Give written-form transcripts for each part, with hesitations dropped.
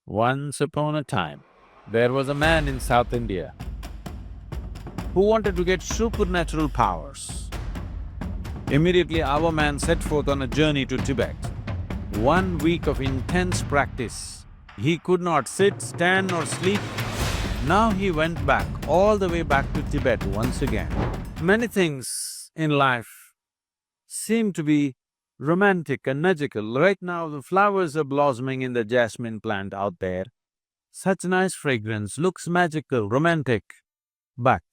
Once upon a time, there was a man in South India who wanted to get supernatural powers. Immediately, our man set forth on a journey to Tibet. 1 week of intense practice. He could not sit, stand or sleep. Now he went back, all the way back to Tibet once again. Many things in life seem to be romantic and magical. Right now, the flowers are blossoming in the jasmine plant out there. Such nice fragrance, looks magical, romantic. But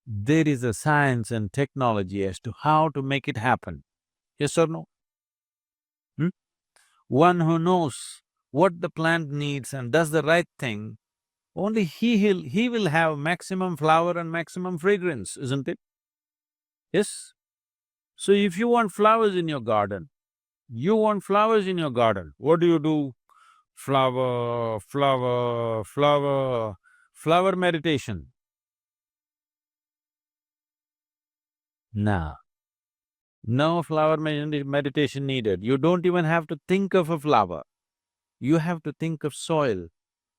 there is a science and technology as to how to make it happen. Yes or no? Hmm? One who knows what the plant needs and does the right thing, only he will have maximum flower and maximum fragrance, isn't it? Yes? So if you want flowers in your garden, what do? Flower, flower, flower, flower meditation. Nah, no flower meditation needed. You don't even have to think of a flower. You have to think of soil,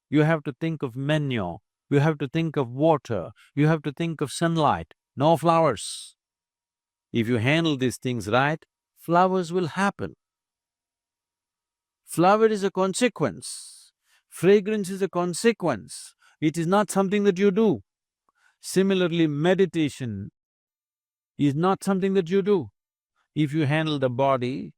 you have to think of manure, you have to think of water, you have to think of sunlight. No flowers. If you handle these things right, flowers will happen. Flower is a consequence. Fragrance is a consequence. It is not something that you do. Similarly, meditation is not something that you do. If you handle the body,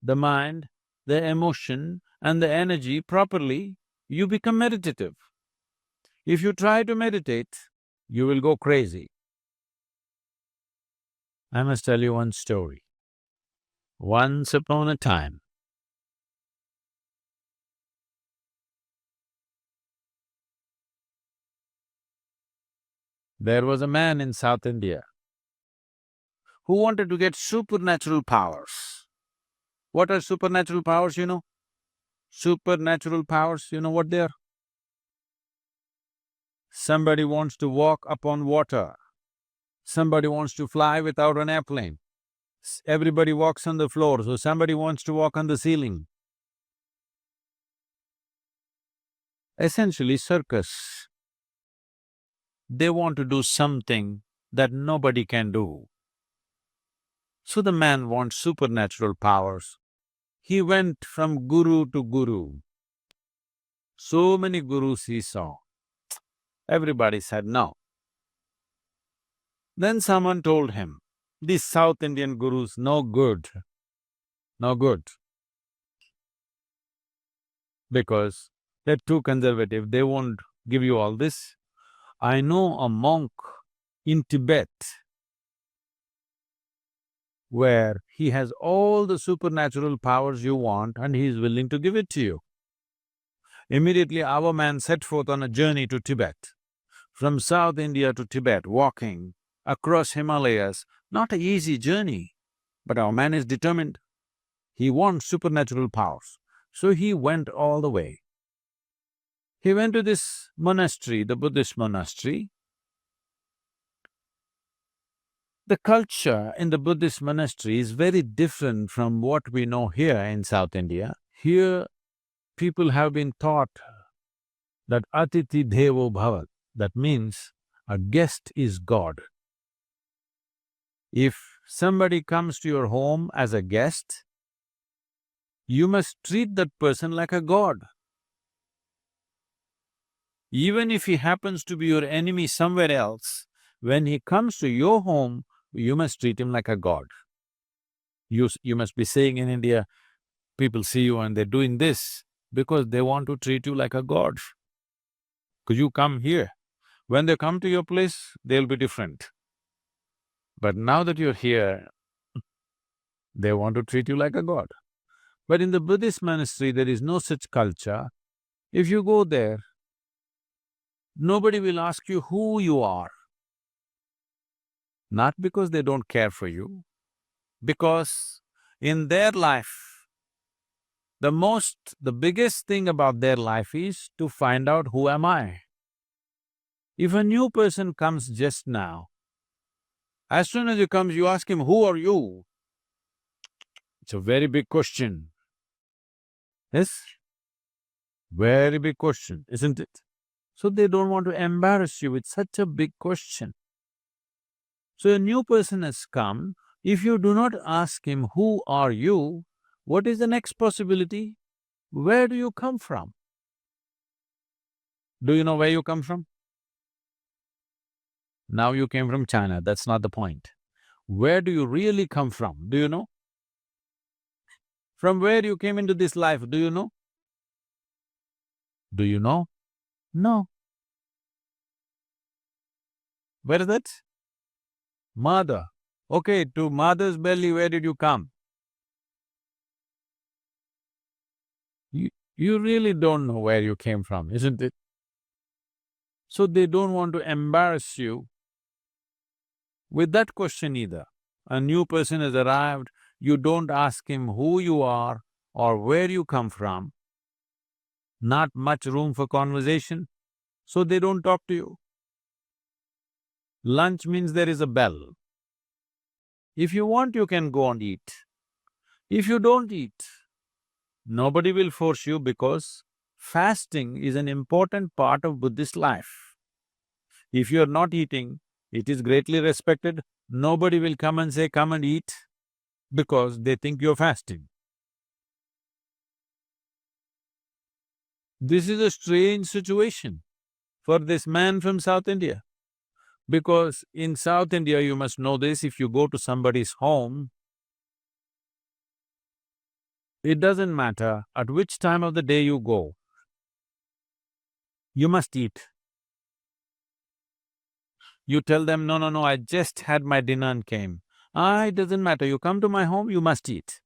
the mind, the emotion and the energy properly, you become meditative. If you try to meditate, you will go crazy. I must tell you one story. Once upon a time, there was a man in South India who wanted to get supernatural powers. What are supernatural powers, you know? Supernatural powers, you know what they are? Somebody wants to walk upon water. Somebody wants to fly without an airplane. Everybody walks on the floor, so somebody wants to walk on the ceiling. Essentially, circus. They want to do something that nobody can do. So the man wants supernatural powers. He went from guru to guru. So many gurus he saw. Everybody said no. Then someone told him, these South Indian gurus, no good, no good. Because they're too conservative, they won't give you all this. I know a monk in Tibet where he has all the supernatural powers you want and he is willing to give it to you. Immediately our man set forth on a journey to Tibet. From South India to Tibet, walking across Himalayas, not an easy journey, but our man is determined. He wants supernatural powers. So he went all the way. He went to this monastery, the Buddhist monastery. The culture in the Buddhist monastery is very different from what we know here in South India. Here, people have been taught that Atiti Devo Bhava, that means a guest is God. If somebody comes to your home as a guest, you must treat that person like a god. Even if he happens to be your enemy somewhere else, when he comes to your home, you must treat him like a god. You must be saying in India, people see you and they're doing this because they want to treat you like a god. Because you come here. When they come to your place, they'll be different. But now that you're here, they want to treat you like a god. But in the Buddhist monastery, there is no such culture. If you go there, nobody will ask you who you are. Not because they don't care for you, because in their life, the biggest thing about their life is to find out who am I. If a new person comes just now, as soon as he comes, you ask him, who are you? It's a very big question. Yes? Very big question, isn't it? So they don't want to embarrass you with such a big question. So a new person has come, if you do not ask him, who are you, what is the next possibility? Where do you come from? Do you know where you come from? Now you came from China, that's not the point. Where do you really come from? Do you know? From where you came into this life, do you know? Do you know? No. Where is that? Mother. Okay, to mother's belly, where did you come? You really don't know where you came from, isn't it? So they don't want to embarrass you with that question either. A new person has arrived, you don't ask him who you are or where you come from, not much room for conversation, so they don't talk to you. Lunch means there is a bell. If you want, you can go and eat. If you don't eat, nobody will force you because fasting is an important part of Buddhist life. If you are not eating, it is greatly respected, nobody will come and say, come and eat, because they think you're fasting. This is a strange situation for this man from South India. Because in South India, you must know this, if you go to somebody's home, it doesn't matter at which time of the day you go, you must eat. You tell them, no, no, no, I just had my dinner and came. It doesn't matter, you come to my home, you must eat.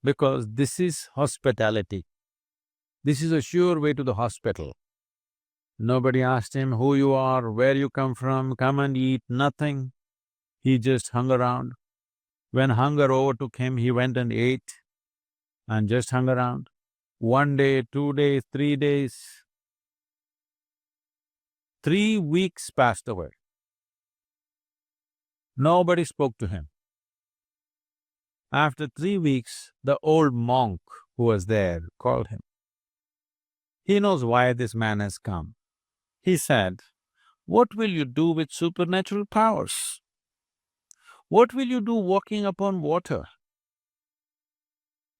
Because this is hospitality. This is a sure way to the hospital. Nobody asked him who you are, where you come and eat, nothing. He just hung around. When hunger overtook him, he went and ate and just hung around. 1 day, 2 days, 3 days, 3 weeks passed away. Nobody spoke to him. After 3 weeks, the old monk who was there called him. He knows why this man has come. He said, what will you do with supernatural powers? What will you do walking upon water?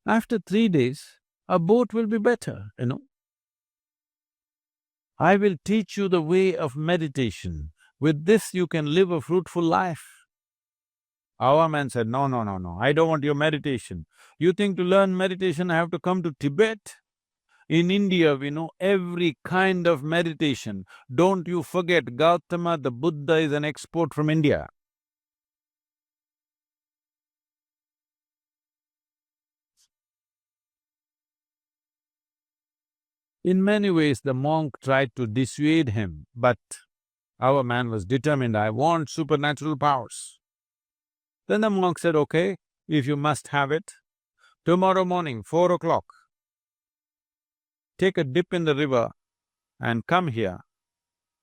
After 3 days, a boat will be better, you know. I will teach you the way of meditation. With this you can live a fruitful life. Our man said, no, no, no, no, I don't want your meditation. You think to learn meditation I have to come to Tibet? In India, we know every kind of meditation. Don't you forget, Gautama the Buddha is an export from India. In many ways, the monk tried to dissuade him, but our man was determined, I want supernatural powers. Then the monk said, okay, if you must have it, tomorrow morning, 4 o'clock, take a dip in the river and come here.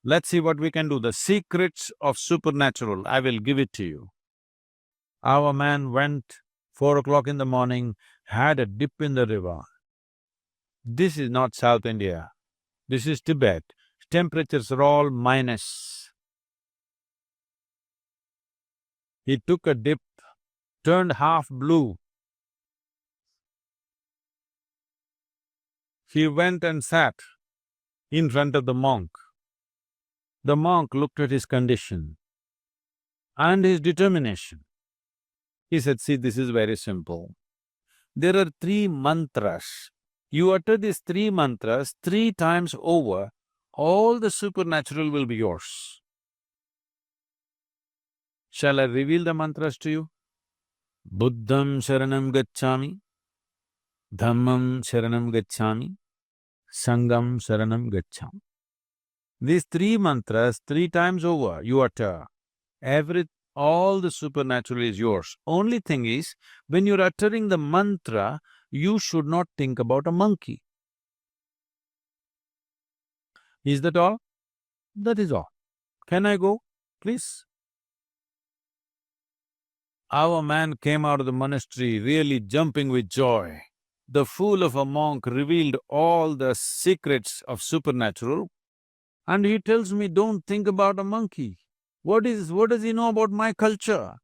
Let's see what we can do. The secrets of supernatural, I will give it to you. Our man went 4 o'clock in the morning, had a dip in the river. This is not South India, this is Tibet. Temperatures are all minus. He took a dip, turned half blue. He went and sat in front of the monk. The monk looked at his condition and his determination. He said, see, this is very simple. There are 3 mantras. You utter these 3 mantras 3 times over, all the supernatural will be yours. Shall I reveal the mantras to you? Buddham sharanam gacchami, dhammam sharanam gacchami, sangam sharanam gacchami. These 3 mantras 3 times over you utter, all the supernatural is yours. Only thing is, when you're uttering the mantra, you should not think about a monkey. Is that all? That is all. Can I go, please? Our man came out of the monastery really jumping with joy. the fool of a monk revealed all the secrets of supernatural, and he tells me, don't think about a monkey. What does he know about my culture?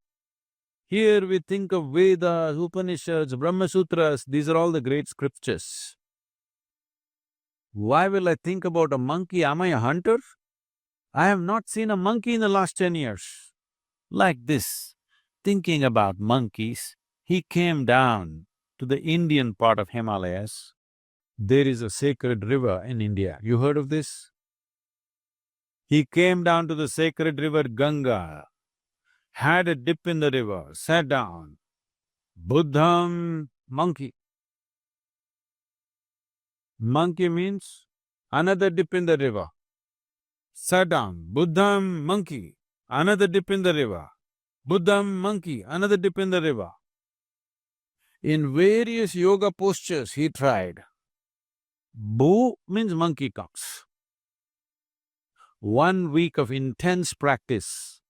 Here we think of Vedas, Upanishads, Brahma Sutras, these are all the great scriptures. Why will I think about a monkey? Am I a hunter? I have not seen a monkey in the last 10 years. Like this, thinking about monkeys, he came down to the Indian part of Himalayas. There is a sacred river in India. You heard of this? He came down to the sacred river Ganga, had a dip in the river, sat down. Buddham, monkey. Monkey means another dip in the river. Sat down. Buddham, monkey. Another dip in the river. Buddham, monkey. Another dip in the river. In various yoga postures he tried. Bu means monkey comes. 1 week of intense practice.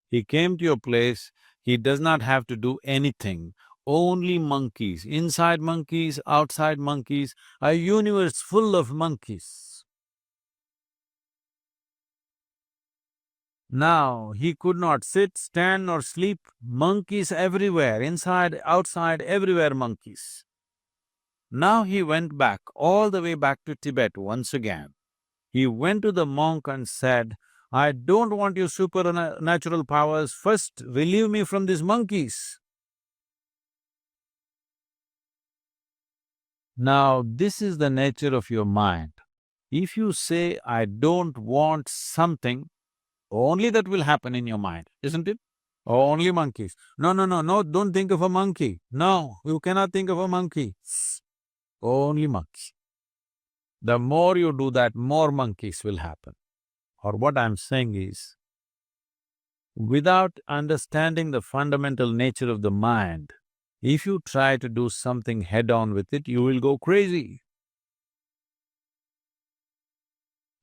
He came to your place, he does not have to do anything, only monkeys, inside monkeys, outside monkeys, a universe full of monkeys. Now he could not sit, stand or sleep, monkeys everywhere, inside, outside, everywhere monkeys. Now he went back, all the way back to Tibet once again. He went to the monk and said, I don't want your supernatural powers, first relieve me from these monkeys. Now, this is the nature of your mind. If you say, I don't want something, only that will happen in your mind, isn't it? Only monkeys. No, no, no, no, don't think of a monkey. No, you cannot think of a monkey. Only monkeys. The more you do that, more monkeys will happen. Or what I'm saying is, without understanding the fundamental nature of the mind, if you try to do something head-on with it, you will go crazy.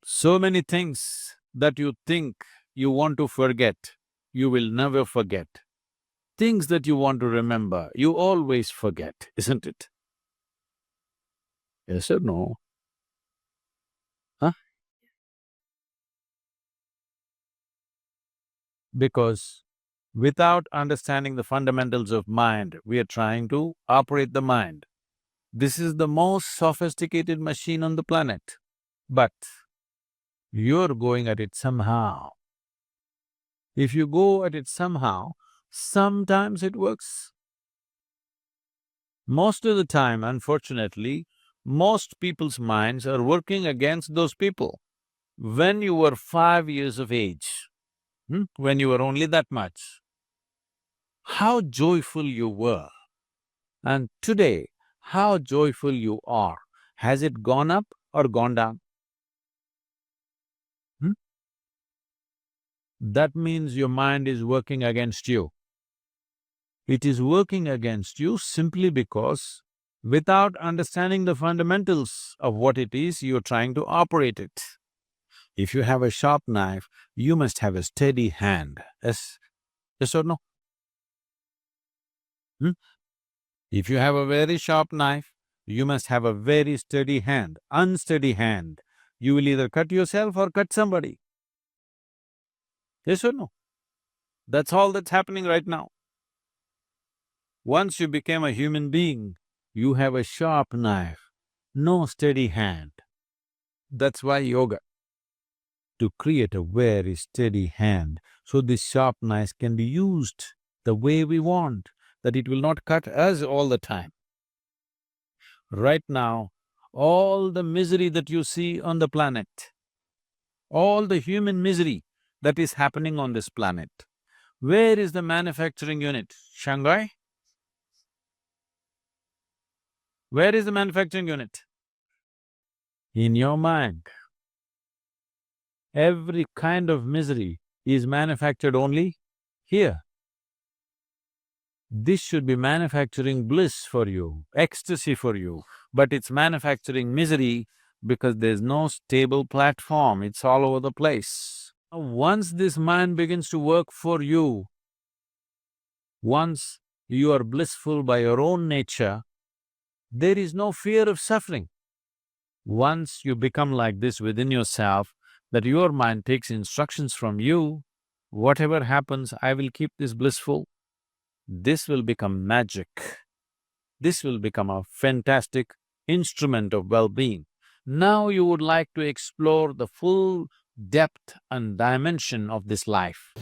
So many things that you think you want to forget, you will never forget. Things that you want to remember, you always forget, isn't it? Yes or no? Huh? Because without understanding the fundamentals of mind, we are trying to operate the mind. This is the most sophisticated machine on the planet, but you're going at it somehow. If you go at it somehow, sometimes it works. Most of the time, unfortunately, most people's minds are working against those people. When you were 5 years of age, when you were only that much, how joyful you were. And today, how joyful you are. Has it gone up or gone down? Hmm? That means your mind is working against you. It is working against you simply because without understanding the fundamentals of what it is, you're trying to operate it. If you have a sharp knife, you must have a steady hand. Yes? Yes or no? Hmm? If you have a very sharp knife, you must have a very steady hand. Unsteady hand, you will either cut yourself or cut somebody. Yes or no? That's all that's happening right now. Once you became a human being, you have a sharp knife, no steady hand. That's why yoga, to create a very steady hand, so this sharp knife can be used the way we want, that it will not cut us all the time. Right now, all the misery that you see on the planet, all the human misery that is happening on this planet, where is the manufacturing unit? Shanghai? Where is the manufacturing unit? In your mind. Every kind of misery is manufactured only here. This should be manufacturing bliss for you, ecstasy for you, but it's manufacturing misery because there's no stable platform, it's all over the place. Once this mind begins to work for you, once you are blissful by your own nature, There is no fear of suffering. Once you become like this within yourself, that your mind takes instructions from you, whatever happens, I will keep this blissful, this will become magic. This will become a fantastic instrument of well-being. Now you would like to explore the full depth and dimension of this life.